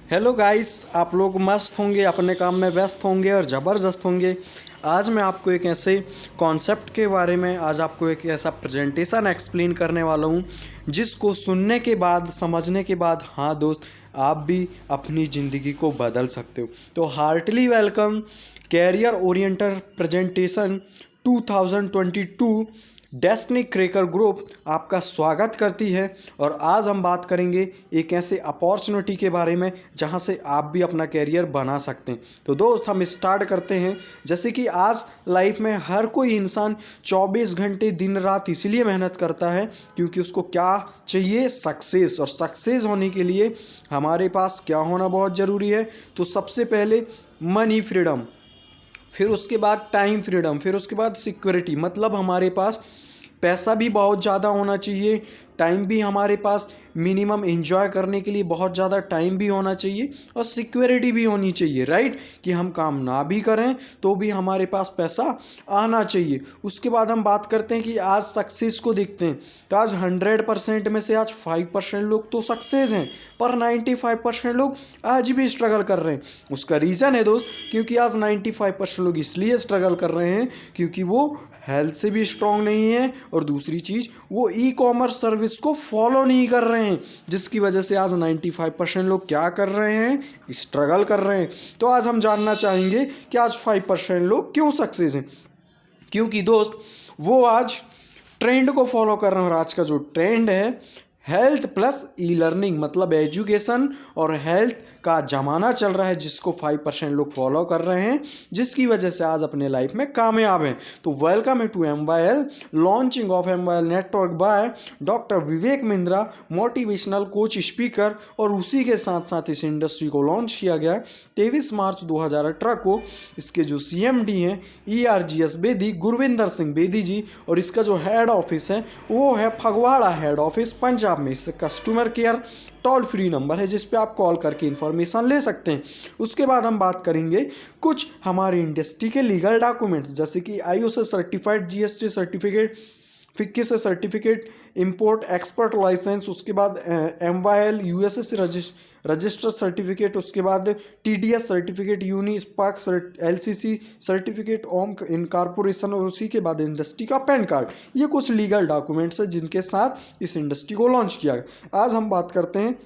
Hello guys, आप लोग मस्त होंगे, अपने काम में व्यस्त होंगे और ज़बरदस्त होंगे। आज मैं आपको एक ऐसे कॉन्सेप्ट के बारे में आज आपको एक ऐसा प्रेजेंटेशन एक्सप्लेन करने वाला हूँ जिसको सुनने के बाद, समझने के बाद, हाँ दोस्त, आप भी अपनी ज़िंदगी को बदल सकते हो। तो heartly welcome career oriented presentation 2022 destiny cracker group आपका स्वागत करती है। और आज हम बात करेंगे एक ऐसे अपॉर्चुनिटी के बारे में जहां से आप भी अपना कैरियर बना सकते हैं। तो दोस्त, हम स्टार्ट करते हैं। जैसे कि आज लाइफ में हर कोई इंसान 24 घंटे दिन रात इसलिए मेहनत करता है क्योंकि उसको क्या चाहिए, सक्सेस। और सक्सेस होने के लिए हमारे पास क्या होना बहुत ज़रूरी है? तो सबसे पहले मनी फ्रीडम, फिर उसके बाद टाइम फ्रीडम, फिर उसके बाद सिक्योरिटी। मतलब हमारे पास पैसा भी बहुत ज़्यादा होना चाहिए, टाइम भी हमारे पास मिनिमम एंजॉय करने के लिए बहुत ज़्यादा टाइम भी होना चाहिए और सिक्योरिटी भी होनी चाहिए, राइट। कि हम काम ना भी करें तो भी हमारे पास पैसा आना चाहिए। उसके बाद हम बात करते हैं कि आज सक्सेस को देखते हैं। तो आज 100% में से आज 5% लोग तो सक्सेस हैं, पर 95% लोग आज भी स्ट्रगल कर रहे हैं। उसका रीज़न है दोस्त, क्योंकि आज 95% लोग इसलिए स्ट्रगल कर रहे हैं क्योंकि वो हेल्थ से भी स्ट्रांग नहीं है और दूसरी चीज़ वो ई कॉमर्स सर्विस को फॉलो नहीं कर रहे हैं, जिसकी वजह से आज 95% लोग क्या कर रहे हैं, स्ट्रगल कर रहे हैं। तो आज हम जानना चाहेंगे कि आज 5% लोग क्यों सक्सेस हैं। क्योंकि दोस्त, वो आज ट्रेंड को फॉलो कर रहे हैं। और आज का जो ट्रेंड है हेल्थ प्लस ई लर्निंग, मतलब एजुकेशन और हेल्थ का ज़माना चल रहा है, जिसको 5% लोग फॉलो कर रहे हैं, जिसकी वजह से आज अपने लाइफ में कामयाब हैं। तो welcome to MYL, launching of MYL network by doctor Vivek Mindra, motivational coach speaker. और उसी के साथ साथ इस इंडस्ट्री को लॉन्च किया गया 23 मार्च 2018 को। इसके जो CMD हैं ERGS बेदी, गुरविंदर सिंह बेदी जी। और इसका जो हेड ऑफिस है वो है फगवाड़ा हेड ऑफिस, पंजाब में। इससे customer care toll free number है जिस पे आप कॉल करके इन्फॉर्मेशन ले सकते हैं। उसके बाद हम बात करेंगे कुछ हमारी इंडस्ट्री के लीगल डॉक्यूमेंट्स, जैसे कि IOC certified GST certificate, FICCI से सर्टिफिकेट, इंपोर्ट एक्सपर्ट लाइसेंस, उसके बाद MYL USA से रजिस्टर सर्टिफिकेट, उसके बाद TDS certificate, Uni Spark LCC certificate, Om incorporation, और उसी के बाद इंडस्ट्री का पैन कार्ड। ये कुछ लीगल डॉक्यूमेंट्स हैं जिनके साथ इस इंडस्ट्री को लॉन्च किया गया। आज हम बात करते हैं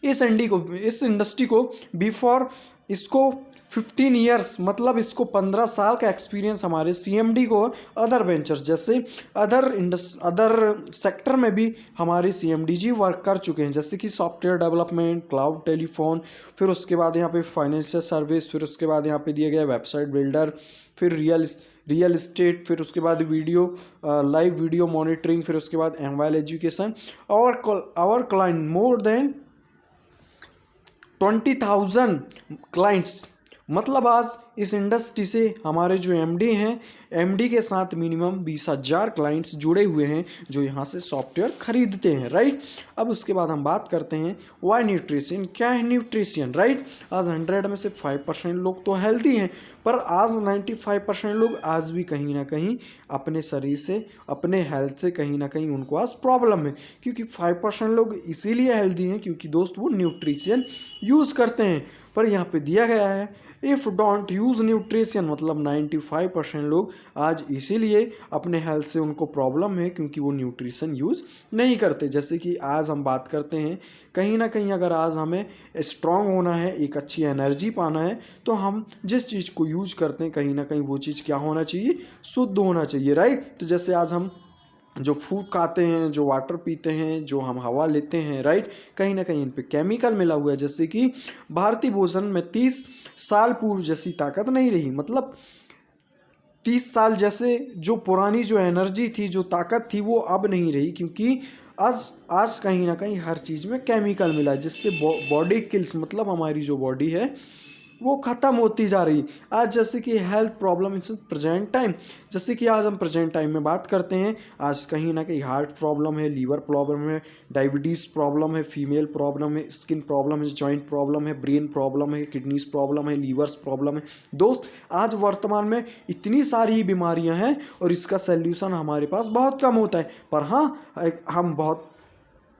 इस इंडस्ट्री को बिफोर इसको 15 ईयर्स, मतलब इसको 15 साल का एक्सपीरियंस हमारे CMD को अदर वेंचर्स, जैसे अदर सेक्टर में भी हमारे CMD जी वर्क कर चुके हैं, जैसे कि सॉफ्टवेयर डेवलपमेंट, क्लाउड टेलीफोन, फिर उसके बाद यहाँ पे फाइनेंशियल सर्विस, फिर उसके बाद यहाँ पे दिया गया वेबसाइट बिल्डर, फिर रियल इस्टेट, फिर उसके बाद लाइव वीडियो मॉनिटरिंग, फिर उसके बाद MYL education. Our client more than 20,000 clients. मतलब आज इस इंडस्ट्री से हमारे जो MD हैं, MD के साथ मिनिमम 20,000 क्लाइंट्स जुड़े हुए हैं जो यहाँ से सॉफ्टवेयर खरीदते हैं, राइट। अब उसके बाद हम बात करते हैं वाई न्यूट्रिशन, क्या है न्यूट्रिशन, राइट। आज 100 में से 5% लोग तो हेल्दी हैं, पर आज 95% लोग आज भी कहीं ना कहीं अपने शरीर से, अपने हेल्थ से कहीं ना कहीं उनको आज प्रॉब्लम है। क्योंकि 5% लोग इसीलिए हेल्दी हैं क्योंकि दोस्त वो न्यूट्रिशन यूज़ करते हैं। पर यहाँ पे दिया गया है इफ़ डोंट यूज़ न्यूट्रिशन, मतलब 95% लोग आज इसीलिए अपने हेल्थ से उनको प्रॉब्लम है क्योंकि वो न्यूट्रिशन यूज़ नहीं करते। जैसे कि आज हम बात करते हैं, कहीं ना कहीं अगर आज हमें स्ट्रांग होना है, एक अच्छी एनर्जी पाना है, तो हम जिस चीज़ को यूज करते हैं कहीं ना कहीं वो चीज़ क्या होना चाहिए, शुद्ध होना चाहिए, राइट। तो जैसे आज हम जो फूड खाते हैं, जो वाटर पीते हैं, जो हम हवा लेते हैं, राइट, कहीं ना कहीं इन पे केमिकल मिला हुआ है। जैसे कि भारतीय भोजन में 30 साल पूर्व जैसी ताकत नहीं रही, मतलब 30 साल जैसे जो पुरानी जो एनर्जी थी, जो ताकत थी, वो अब नहीं रही, क्योंकि आज कहीं ना कहीं हर चीज़ में केमिकल मिला है, जिससे बॉडी किल्स, मतलब हमारी जो बॉडी है वो ख़त्म होती जा रही। आज जैसे कि health problem in present time, जैसे कि आज हम प्रेजेंट टाइम में बात करते हैं, आज कहीं ना कहीं हार्ट प्रॉब्लम है, लीवर प्रॉब्लम है, डायबिटीज़ प्रॉब्लम है, फीमेल प्रॉब्लम है, स्किन प्रॉब्लम है, जॉइंट प्रॉब्लम है, ब्रेन प्रॉब्लम है, किडनीज प्रॉब्लम है, लीवर्स प्रॉब्लम है। दोस्त, आज वर्तमान में इतनी सारी बीमारियां हैं और इसका सल्यूशन हमारे पास बहुत कम होता है। पर हाँ, हम बहुत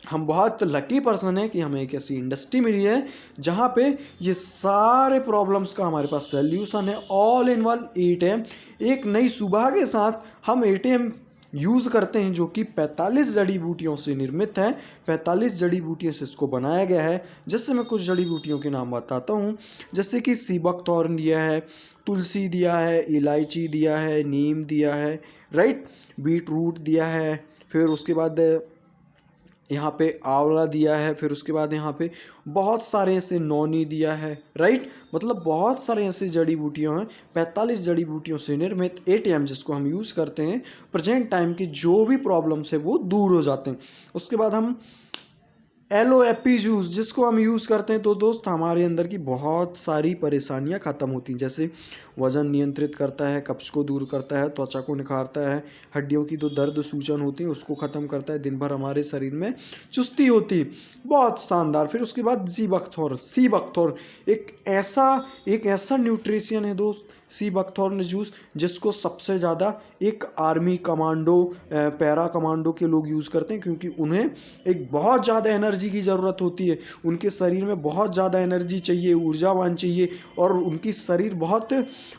हम बहुत लकी पर्सन है कि हमें एक ऐसी इंडस्ट्री मिली है जहाँ पे ये सारे प्रॉब्लम्स का हमारे पास सल्यूशन है। ऑल इन वन एटीएम, एक नई सुबह के साथ हम एटीएम यूज़ करते हैं जो कि 45 जड़ी बूटियों से निर्मित है। 45 जड़ी बूटियों से इसको बनाया गया है। जैसे मैं कुछ जड़ी बूटियों के नाम बताता हूँ, जैसे कि सीबकथॉर्न दिया है, तुलसी दिया है, इलायची दिया है, नीम दिया है, राइट, बीट रूट दिया है, फिर उसके बाद यहाँ पे आंवला दिया है, फिर उसके बाद यहाँ पे बहुत सारे ऐसे नौनी दिया है, राइट। मतलब बहुत सारे ऐसे जड़ी बूटियाँ हैं। 45 जड़ी बूटियों से निर्मित एटीएम जिसको हम यूज़ करते हैं, प्रेजेंट टाइम की जो भी प्रॉब्लम्स है वो दूर हो जाते हैं। उसके बाद हम एलोएपी जूस जिसको हम यूज़ करते हैं तो दोस्त हमारे अंदर की बहुत सारी परेशानियां ख़त्म होती हैं। जैसे वज़न नियंत्रित करता है, कब्ज को दूर करता है, त्वचा को निखारता है, हड्डियों की जो दर्द सूजन होती है उसको ख़त्म करता है, दिन भर हमारे शरीर में चुस्ती होती है। बहुत शानदार। फिर उसके बाद सीबकथॉर्न एक ऐसा न्यूट्रिशन है दोस्त, सीबकथॉर्न जूस, जिसको सबसे ज़्यादा एक आर्मी कमांडो, पैरा कमांडो के लोग यूज़ करते हैं, क्योंकि उन्हें एक बहुत ज़्यादा एनर्जी की ज़रूरत होती है। उनके शरीर में बहुत ज़्यादा एनर्जी चाहिए, ऊर्जावान चाहिए, और उनकी शरीर बहुत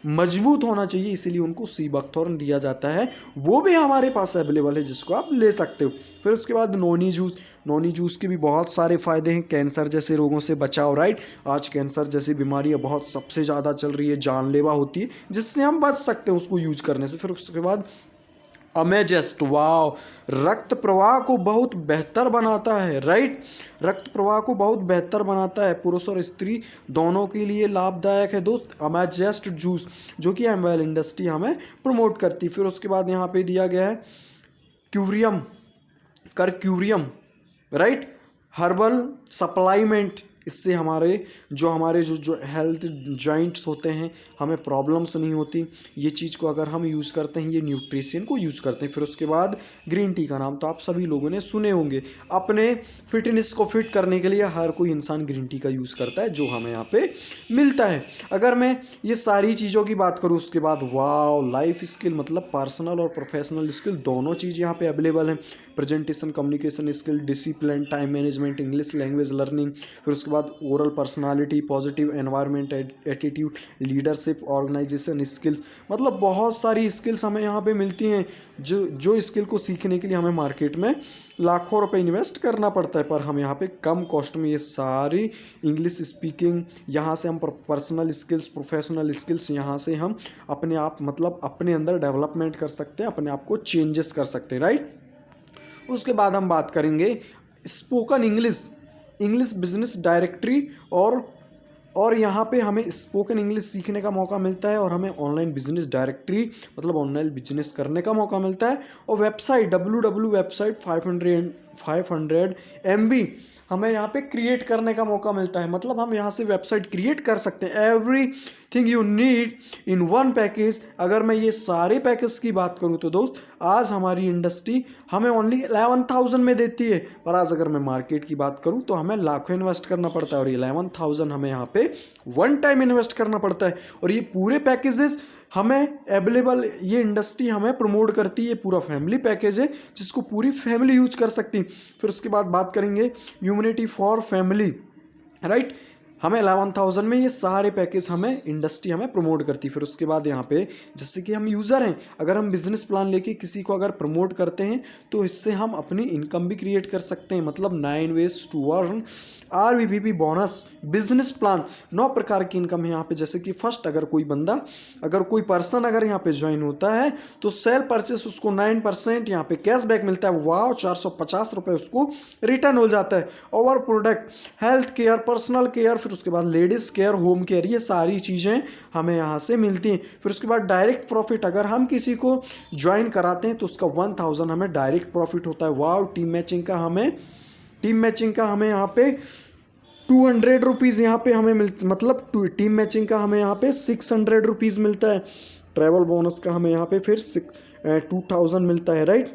मजबूत होना चाहिए, इसीलिए उनको सीबकथॉर्न दिया जाता है। वो भी हमारे पास अवेलेबल है जिसको आप ले सकते हो। फिर उसके बाद नोनी जूस के भी बहुत सारे फ़ायदे हैं। कैंसर जैसे रोगों से बचाव, राइट। आज कैंसर जैसी बीमारियां बहुत सबसे ज़्यादा चल रही है, जानलेवा होती है, जिससे हम बच सकते हैं उसको यूज करने से। फिर उसके बाद अमेजेस्ट, वाव, रक्त प्रवाह को बहुत बेहतर बनाता है, राइट। रक्त प्रवाह को बहुत बेहतर बनाता है, पुरुष और स्त्री दोनों के लिए लाभदायक है दोस्त अमेजेस्ट जूस, जो कि एमवेल इंडस्ट्री हमें प्रमोट करती। फिर उसके बाद यहाँ पे दिया गया है करक्यूरियम, राइट, हर्बल सप्लाइमेंट। इससे हमारे जो हेल्थ जॉइंट्स होते हैं, हमें प्रॉब्लम्स नहीं होती। ये चीज़ को अगर हम यूज़ करते हैं, ये न्यूट्रिशन को यूज़ करते हैं। फिर उसके बाद ग्रीन टी का नाम तो आप सभी लोगों ने सुने होंगे। अपने फिटनेस को फिट करने के लिए हर कोई इंसान ग्रीन टी का यूज़ करता है, जो हमें यहाँ पे मिलता है। अगर मैं ये सारी चीज़ों की बात करूँ, उसके बाद वाव, लाइफ स्किल मतलब पर्सनल और प्रोफेशनल स्किल दोनों चीज़ यहाँ पे अवेलेबल है। Presentation, communication skill, discipline, time management, English language learning, फिर उसके बाद oral personality, positive environment, attitude, leadership, organization skills. मतलब बहुत सारी स्किल्स हमें यहाँ पे मिलती हैं, जो स्किल को सीखने के लिए हमें मार्केट में लाखों रुपए इन्वेस्ट करना पड़ता है, पर हम यहाँ पे कम कॉस्ट में ये सारी इंग्लिश स्पीकिंग, यहाँ से हम पर्सनल स्किल्स, प्रोफेशनल स्किल्स, यहाँ से हम अपने आप मतलब अपने अंदर डेवलपमेंट कर सकते हैं, अपने आप को चेंजेस कर सकते हैं, राइट। उसके बाद हम बात करेंगे स्पोकन इंग्लिश बिजनेस डायरेक्टरी, और यहाँ पे हमें स्पोकन इंग्लिश सीखने का मौका मिलता है, और हमें ऑनलाइन बिजनेस डायरेक्टरी मतलब ऑनलाइन बिजनेस करने का मौका मिलता है, और वेबसाइट www वेबसाइट 500 MB हमें यहाँ पे क्रिएट करने का मौका मिलता है। मतलब हम यहाँ से वेबसाइट क्रिएट कर सकते हैं, everything you need in one package. अगर मैं ये सारे पैकेज की बात करूँ तो दोस्त, आज हमारी इंडस्ट्री हमें ओनली 11,000 में देती है, पर आज अगर मैं मार्केट की बात करूँ तो हमें लाखों इन्वेस्ट करना पड़ता है, और 11,000 हमें यहाँ पे वन टाइम इन्वेस्ट करना पड़ता है। और ये पूरे पैकेजेस हमें अवेलेबल, ये इंडस्ट्री हमें प्रमोट करती है, पूरा फैमिली पैकेज है जिसको पूरी फैमिली यूज कर सकती है। फिर उसके बाद बात करेंगे ह्यूमैनिटी फॉर फैमिली, राइट। हमें 11,000 में ये सारे पैकेज हमें इंडस्ट्री हमें प्रमोट करती है। फिर उसके बाद यहाँ पे जैसे कि हम यूज़र हैं, अगर हम बिजनेस प्लान लेके किसी को अगर प्रमोट करते हैं तो इससे हम अपनी इनकम भी क्रिएट कर सकते हैं। मतलब 9 ways to earn RVPP bonus business plan, 9 प्रकार की इनकम है यहाँ पे। जैसे कि फर्स्ट, अगर कोई पर्सन अगर यहाँ पे ज्वाइन होता है तो सेल परचेस उसको 9% यहाँ पे कैशबैक मिलता है, वाह, 450 रुपये उसको रिटर्न हो जाता है। Over product, health care, personal care, फिर उसके बाद लेडीज़ केयर, होम केयर, ये सारी चीज़ें हमें यहाँ से मिलती हैं। फिर उसके बाद डायरेक्ट प्रॉफिट, अगर हम किसी को ज्वाइन कराते हैं तो उसका 1,000 हमें डायरेक्ट प्रॉफिट होता है, वाह। टीम मैचिंग का हमें यहाँ पे 200 रुपीज़ यहाँ पे हमें मतलब टीम मैचिंग का हमें यहाँ पे 600 रुपीज़ मिलता है। ट्रैवल बोनस का हमें यहाँ पे फिर 2,000 मिलता है, राइट,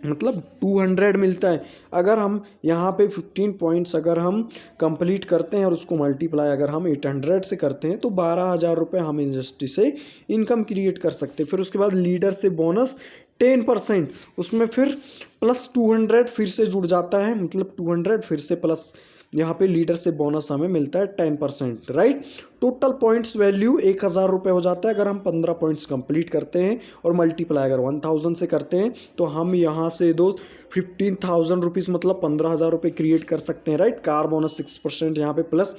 मतलब 200 मिलता है। अगर हम यहाँ पे 15 पॉइंट्स अगर हम कंप्लीट करते हैं और उसको मल्टीप्लाई अगर हम 800 से करते हैं तो 12,000 रुपये हम इंडस्ट्री से इनकम क्रिएट कर सकते हैं। फिर उसके बाद लीडर से बोनस 10%, उसमें फिर प्लस 200 फिर से जुड़ जाता है, मतलब 200 फिर से प्लस यहाँ पे लीडर से बोनस हमें मिलता है 10%, राइट। टोटल पॉइंट्स वैल्यू 1000 रुपये हो जाता है अगर हम 15 पॉइंट्स कंप्लीट करते हैं, और मल्टीप्लाई अगर 1000 से करते हैं तो हम यहाँ से 15,000 रुपीज़ मतलब 15,000 रुपये क्रिएट कर सकते हैं, राइट। कार बोनस 6% यहाँ पे प्लस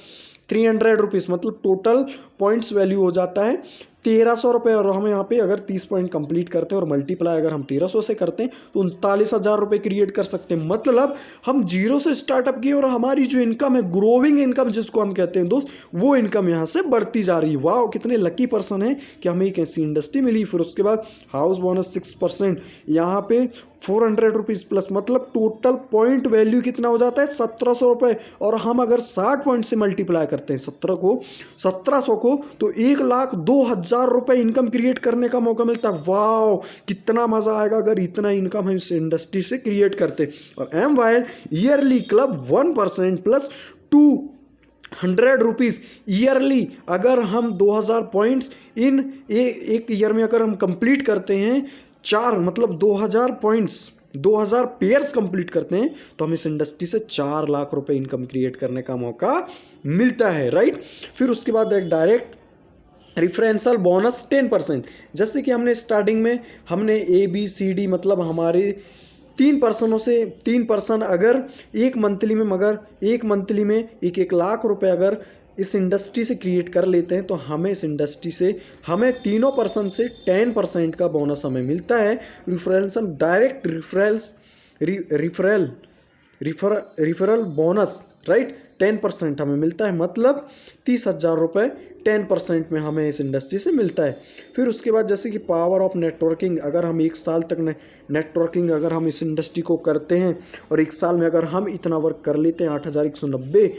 300 रुपीज़, मतलब टोटल पॉइंट्स वैल्यू हो जाता है 1300 रुपये। और हम यहाँ पे अगर 30 पॉइंट कंप्लीट करते हैं और मल्टीप्लाई अगर हम 1300 से करते हैं तो 39,000 रुपये क्रिएट कर सकते हैं। मतलब हम जीरो से स्टार्टअप किए और हमारी जो इनकम है, ग्रोविंग इनकम जिसको हम कहते हैं दोस्त, वो इनकम यहाँ से बढ़ती जा रही है। वाह, कितने लकी पर्सन है कि हमें एक ऐसी इंडस्ट्री मिली। फिर उसके बाद हाउस बोनस 6%, यहाँ पे 400 रुपीज़ प्लस, मतलब टोटल पॉइंट वैल्यू कितना हो जाता है 1700 रुपये। और हम अगर 60 पॉइंट से मल्टीप्लाई करते हैं 1700 को, तो 1,02,000 रुपये इनकम क्रिएट करने का मौका मिलता है। वाह, कितना मज़ा आएगा अगर इतना इनकम हम इस इंडस्ट्री से क्रिएट करते। और MYL yearly club 1% plus 200 rupees yearly, अगर हम 2000 पॉइंट्स इन एक ईयर में अगर हम कंप्लीट करते हैं, 4 मतलब 2000 पॉइंट्स 2000 पेयर्स कंप्लीट करते हैं, तो हम इस इंडस्ट्री से 4 लाख रुपए इनकम क्रिएट करने का मौका मिलता है, राइट। फिर उसके बाद एक डायरेक्ट रिफरेंसल बोनस 10%, जैसे कि हमने स्टार्टिंग में हमने ABCD मतलब हमारे 3 पर्सन अगर एक मंथली में एक लाख रुपए अगर इस इंडस्ट्री से क्रिएट कर लेते हैं, तो हमें इस इंडस्ट्री से तीनों पर्सन से 10% का बोनस हमें मिलता है। डायरेक्ट रिफरल बोनस, राइट, 10% हमें मिलता है, मतलब 30,000 रुपये 10% में हमें इस इंडस्ट्री से मिलता है। फिर उसके बाद जैसे कि पावर ऑफ नेटवर्किंग, अगर हम 1 साल तक नेटवर्किंग अगर हम इस इंडस्ट्री को करते हैं और 1 साल में अगर हम इतना वर्क कर लेते हैं, 8,190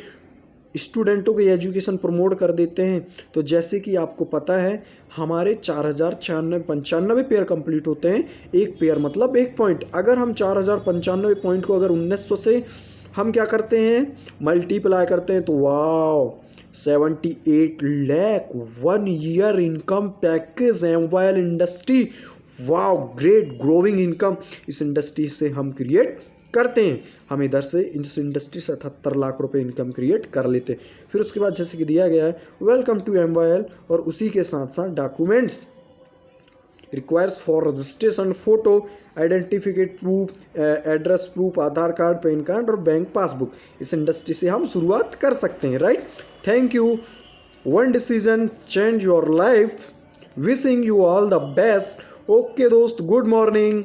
स्टूडेंटों की एजुकेशन प्रमोट कर देते हैं, तो जैसे कि आपको पता है हमारे 4,095 पेयर कंप्लीट होते हैं। एक पेयर मतलब 1 पॉइंट। अगर हम 4,095 पॉइंट को अगर 1900 से हम क्या करते हैं, मल्टीप्लाई करते हैं, तो wow 78 lakh 1 year income package MYL industry. Wow, great growing income इस इंडस्ट्री से हम क्रिएट करते हैं। हम इधर से इस इंडस्ट्री से 78 लाख रुपए इनकम क्रिएट कर लेते हैं। फिर उसके बाद जैसे कि दिया गया है वेलकम टू MYL, और उसी के साथ साथ documents requires for registration, photo identificate proof, address proof, Aadhaar card, PAN card और बैंक पासबुक। इस इंडस्ट्री से हम शुरुआत कर सकते हैं, right. Thank you. One decision change your life, wishing you all the best. Okay दोस्त, गुड मॉर्निंग।